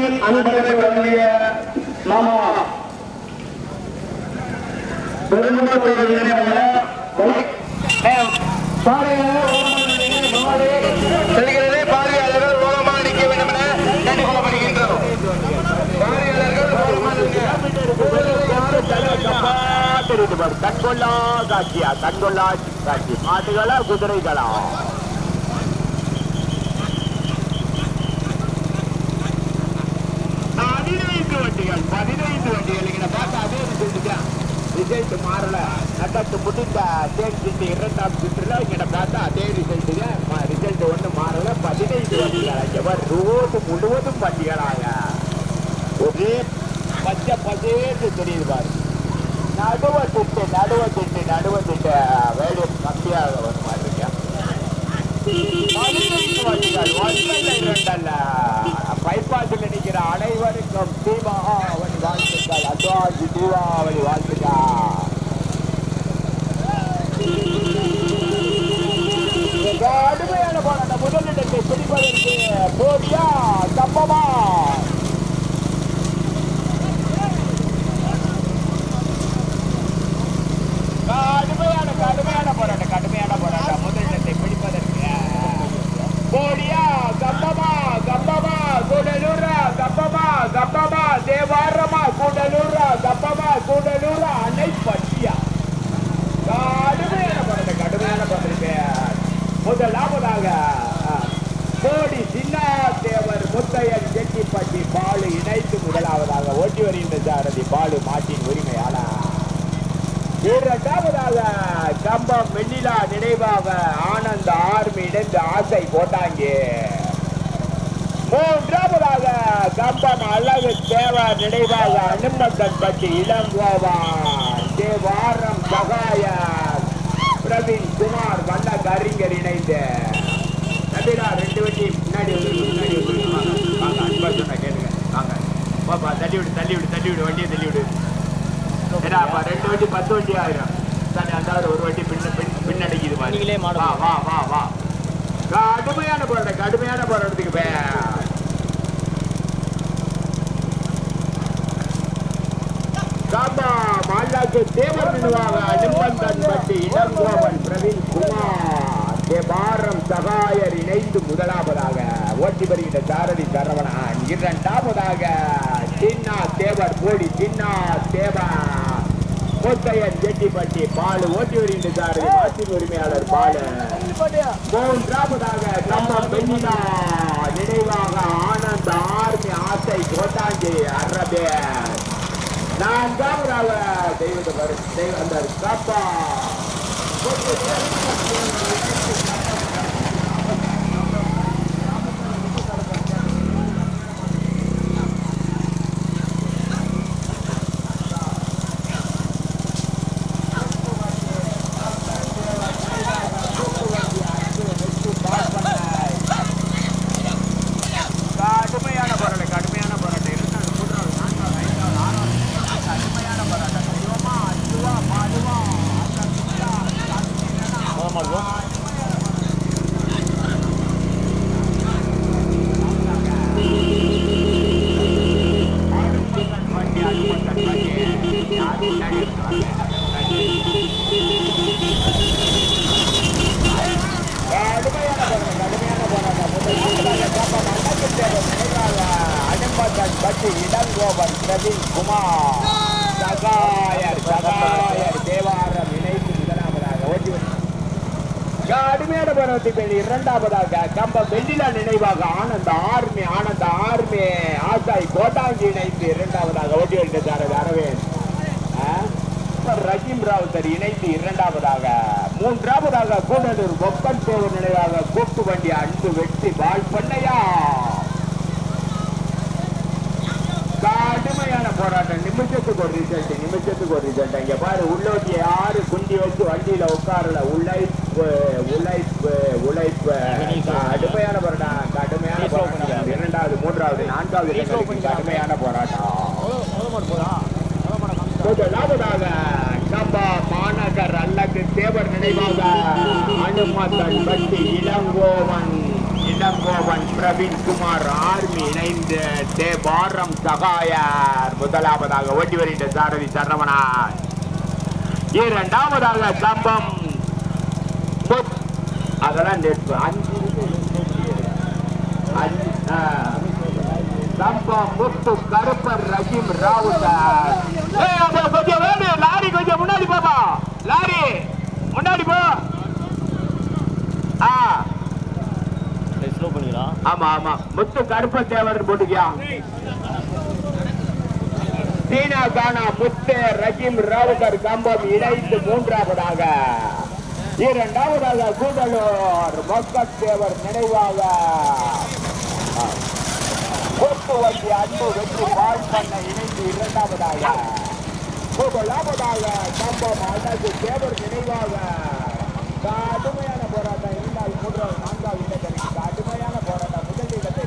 நன்றி அன்பரை வழங்கிய மாமா செல்கிறதே பார்வையாளர்கள் ஓரமாக நிற்க வேண்டும் என கேட்டுக்கொள்ளப்படுகின்றோம். கண்கொள்ளா காட்சியா, கண்கொள்ளா காட்சி. மாட்டுகளா குதிரைகளா? பதினைந்து வண்டிகள் இங்க பார்த்தா அதே ரிசல்ட் மாறல. நட்டத்து முடிந்த தேர்ட் சுற்று இரண்டாம் சுற்றுல இங்க பார்த்தா அதே ரிசல்ட் ஒண்ணு மாறல. 15 வண்டிகள் ரோடு முழுவதும் வண்டிகளாக ஒரே பச்சை பசேன்னு தெரியுது பாரு. நடுவ திட்டு வேலை கம்மியாக வரும் மாதிரி இருக்கியா. 15 வண்டிகள் ஒன்றல்ல இரண்டல்ல. பைபாஸில் நிற்கிற அனைவருக்கும் தீபாவளி வாழ்த்துக்கள். அட்வான்ஸ் தீபாவளி வாழ்த்துக்கள். கடுமையான போராட்ட முதலிடத்தை பிடிப்பதற்கு போடியா தப்பமா கடுமையான போராட்டம் முதலிடத்தை பிடிப்பதற்கு போடியா கம்பமா கூடலூரா கம்பமா தேவாரமா கூடலூரா கம்பமா அன்னை பட்டியா. கடுமையான போராட்டம். முதலாவதாக கோடி சின்ன தேவர் முத்தையன் செட்டிப்பட்டி பாலு இணைத்து முதலாவதாக ஓட்டி வருகின்ற சாரதி பாலு மாட்டின் உரிமையாளர். இரண்டாவதாக கம்பம் வெண்ணிலா நினைவாக ஆனந்த ஆர்மி இணைந்து ஆசை போட்டாங்க. மூன்றாவதாக கம்பம் அழகு தேவர் நினைவாக அனுமந்தன் பட்டி இளங்கோவான் தேவாரம் சகாயர் பிரவீன் குமார் வண்ண கரிஞர் இணைந்து நபிரா 2 வண்டி முன்னாடி வாங்க. அன்பா சொன்ன கேளுங்க வாங்க பாப்பா. தள்ளி விடு வண்டியை தள்ளி விடு. 2 வண்டி 10 வண்டி ஆயிரும். அந்த ஒரு வண்டி பின்னடைக்குது. வா. கடுமையான போராட்டத்துக்கு மாலாக்கு தேவர் நினைவாக அனுமந்தன் பட்டி இளங்கோவன் பிரவீன் குமார் தேவாரம் சகாயர் இணைந்து முதலாவதாக ஓட்டி வருகின்ற சாரதி சரவணன். இரண்டாவதாக சின்னா தேவர் போடி சின்னா தேவர் முத்தையன் செட்டிப்பட்டி பாலு ஓட்டி வருகின்ற சாரதி மாட்டின் உரிமையாளர் பாலு. மூன்றாவதாக கம்பம் வெண்ணிலா நினைவாக ஆனந்த ஆர்மி ஆசை கோட்டாஞ்சி அரபே. நான்காவதாக அந்த காப்பா பட்டி இளங்கோவன் பிரவீன் குமார் சகாயர் தேவாரம் இணைத்து முதலாவதாக ஓட்டி கடுமையான போராட்டத்தில். இரண்டாவதாக கம்பம் வெண்ணிலா நினைவாக ஆனந்த ஆர்மி ஆசாய் கோட்டாங்கி இணைத்து இரண்டாவதாக ஓட்டி வருகின்றார் அரவிந்த் ரஹீம் ராவுத்தர் இணைந்து இரண்டாவதாக. மூன்றாவதாக கூடலூர் ஒப்பன் தேவர் நினைவாக கூட்டு வண்டி அன்பு வெற்றி பால் பண்ணையா. கடுமையான போராட்டம். நிமிஷத்துக்கு ஒரு ரிசல்ட். இங்க பாரு உள்ளோட்டி யாரு குண்டி வச்சு வண்டியில உட்காரல. உழைப்பு கடுமையான போராட்டம். இரண்டாவது மூன்றாவது நான்காவது கடுமையான போராட்டம். முதலாவதாக கம்பா மாநகர் அல்லக்கு தேவர் நினைவாக அனுமந்தன் பட்டி இளங்கோவன் இளங்கோவன் பிரவீன் குமார் ஆர்மி இணைந்து தேவாரம் சகாயர் முதலாவதாக ஓட்டி வருகின்ற சாரதி சரவணன். இரண்டாவதாக கம்பம் அதெல்லாம் கம்பம் முத்து கருப்பர் ரஹீம் ராவுத்தர். கொஞ்சம் வேடு லாரி கொஞ்சம் முன்னாடி போப்பா, லாரி முன்னாடி போ. ஆமா ஆமா முத்து கருப்ப தேவர் போட்டுக்கியா. சீனா கானா முத்து ரஹீம் ராவுத்தர் கம்பம் இணைந்து மூன்றாவதாக. இரண்டாவதாக கூடலூர் மக்கள் தேவர் நினைவாக கோட்டு வண்டி அன்பு வெற்றி பால் பண்ண இணைந்து இரண்டாவதாக. முதலாவதாக கம்பம் அழகு தேவர் நினைவாக கடுமையான போராட்டம் இருந்தால் மூன்றாவது நான்காவது இடத்திற்கு கடுமையான போராட்டம் முதல் இடத்தை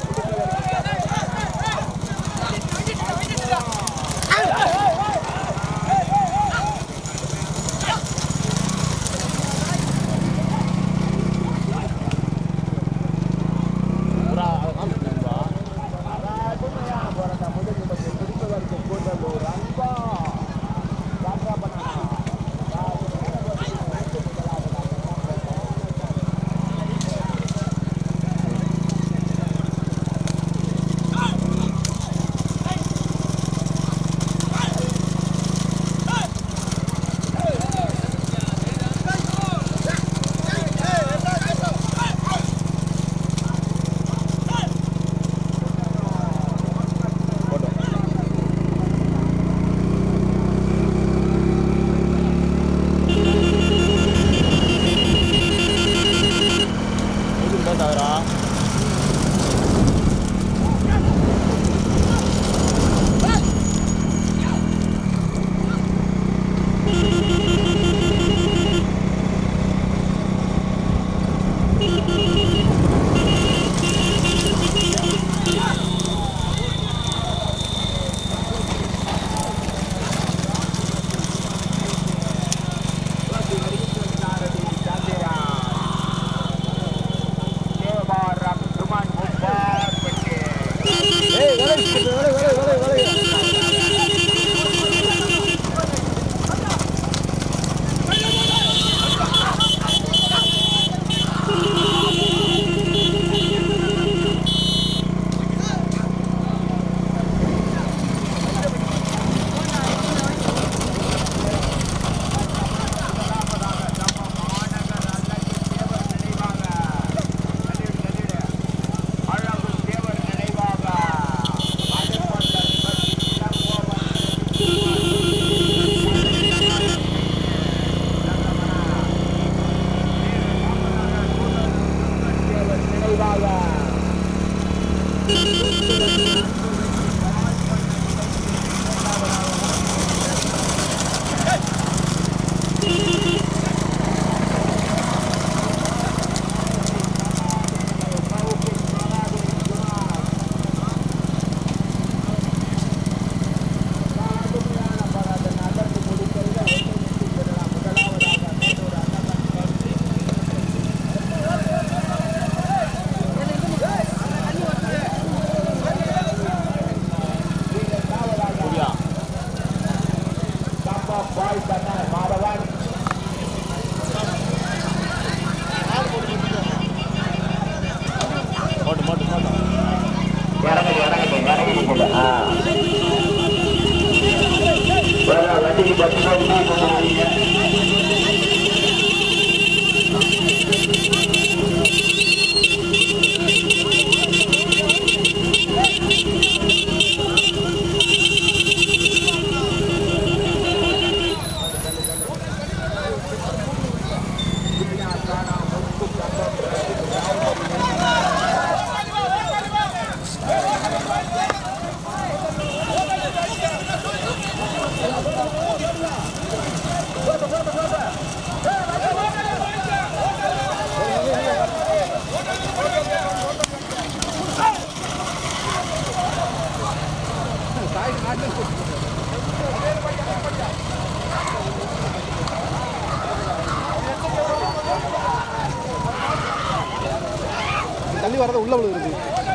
தள்ளி வரது உள்ள இருக்கு.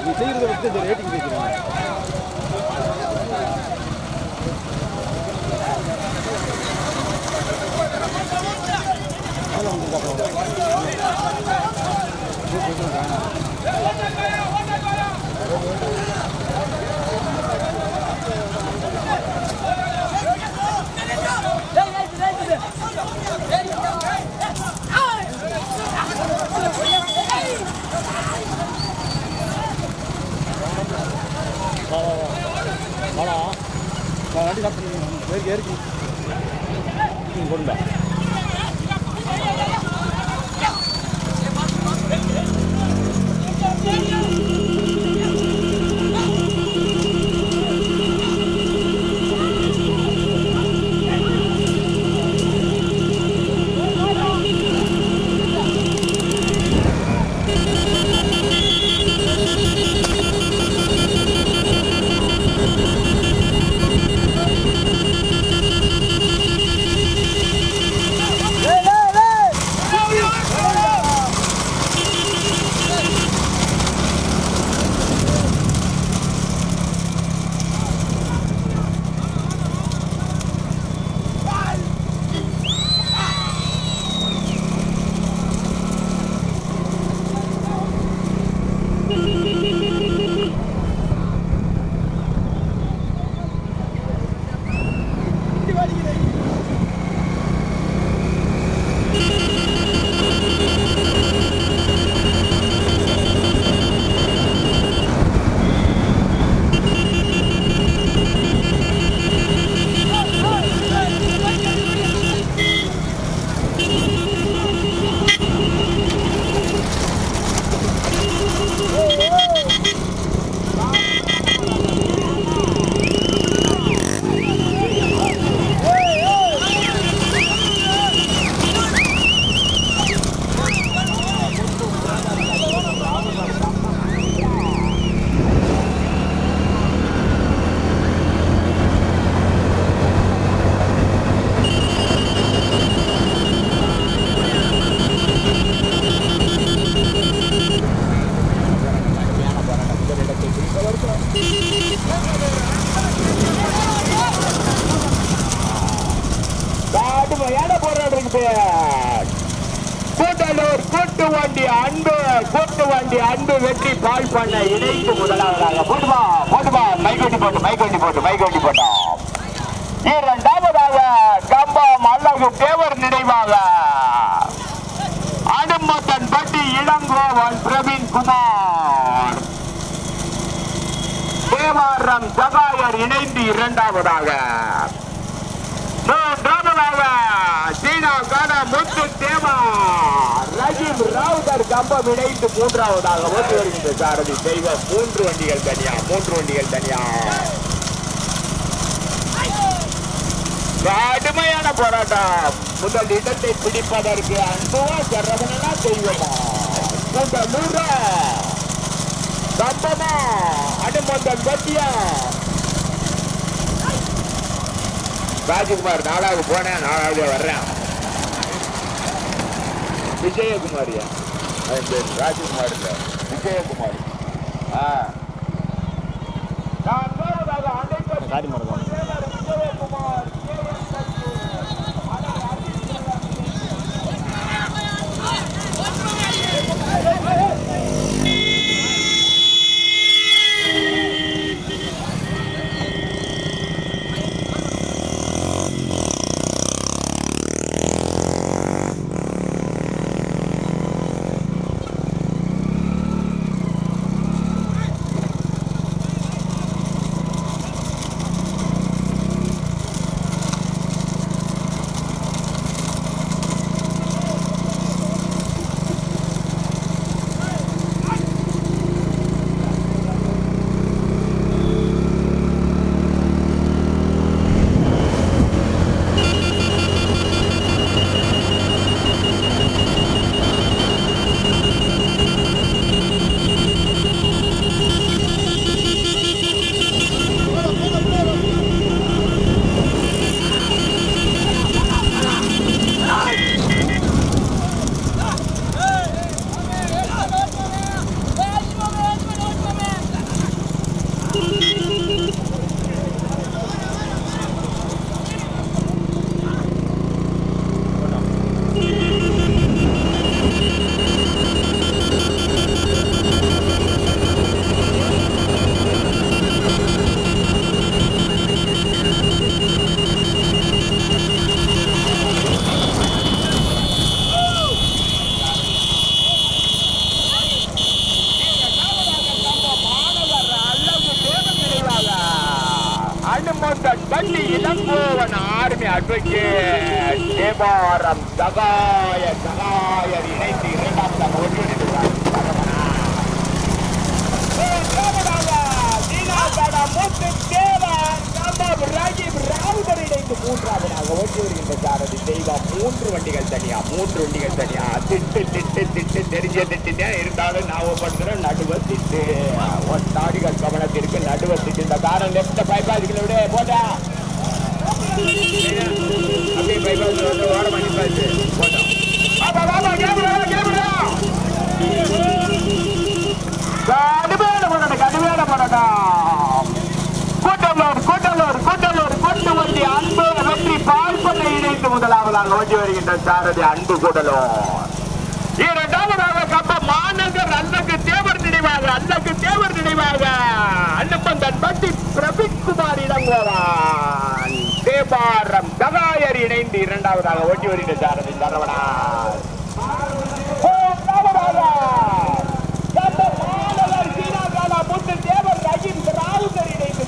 நீ செய்யறத வச்சு இந்த ரேட்டிங் கேட்குறீங்க. வண்டி சாப்பிட்டு ஏறிக்கி கொடுங்க. கூட்டலூர் கூட்டு வண்டி அன்பு வெற்றி பால் பண்ண இணைப்பு முதலாவதாக போட்டுமா மைக்கொண்டி போட்டோம். இரண்டாவதாக கம்பம் அழகு தேவர் நினைவாக அனுமத்தன் பட்டி இளங்கோவன் பிரவீன் குமார் தேவாரம் ஜகாயர் இணைந்து இரண்டாவதாக. மூன்றாவதாக சீனா கான முத்து தேவா ரஜீவ் ராவுதர் கம்பம் இணைந்து மூன்றாவதாக ஓட்டு வருகின்ற சாரதி தெய்வம். மூன்று வண்டிகள் தனியா கடுமையான போராட்டம். முதல் இடத்தை பிடிப்பதற்கு அன்புவா சரவணனா தெய்வமா கூட்டலூரா கம்பமா அனுமந்தன் பட்டியா. ராஜகுமார் 4வது போனேன், 4வது வர்றேன். விஜயகுமாரியா ராஜகுமார் இல்ல விஜயகுமார். காரி மரம் விஜயகுமார் அன்புக்கு தேவாரம் சகாயர் இணைந்து இரண்டாவதாக ஒட்டி வருகிறார். மூன்றாவதாக ஓட்டி வருகின்ற சாரதி தெய்வம். 3 வண்டிகள் தனியா திட்டு தெரிஞ்ச திட்டு இருந்தாலும் ஞாபகப்படுத்துறேன். நடுவ திட்டு தாடிகள் கவனத்திற்கு நடுவ திட்டு. இந்த காரம் லெப்ட் பைபாஸ்களை விட போட்டா அப்படியே பைபாஸ் ஓட பண்ணி பாத்து போட்டோம். கடுமையான போராட்டம். கூட்டலூர் கொண்டு வண்டி அன்பு வெற்றி பால்பண்ணை இணைந்து முதலாவதாக ஓட்டி வருகின்ற சாரதி அன்பு கூடலூர். இரண்டாவதாக கம்பம் மாநகர் அல்லக்கு தேவர் நினைவாக அன்னப்பந்தன் பட்டி பிரபிக்குமார் இளங்கோவான் தேவாரம் சகாயர் இணைந்து இரண்டாவதாக ஓட்டி வருகின்ற சாரதி தரவனார். தேவர் ரஜின் ராவுதர் இணைந்து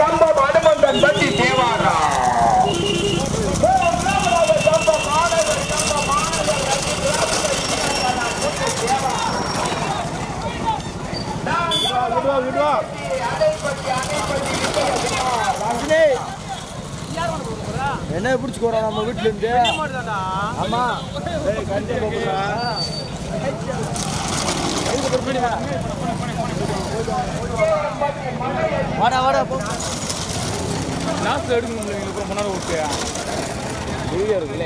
கம்பம் அனுமந்தன் பட்டி தேவாரா. என்ன பிடிச்சுக்கோறோம் நம்ம வீட்டுல இருந்து. ஆமா வாடா நாஸ்ல எடுக்கணும். முன்னாடி ஓகே இருக்குல்ல.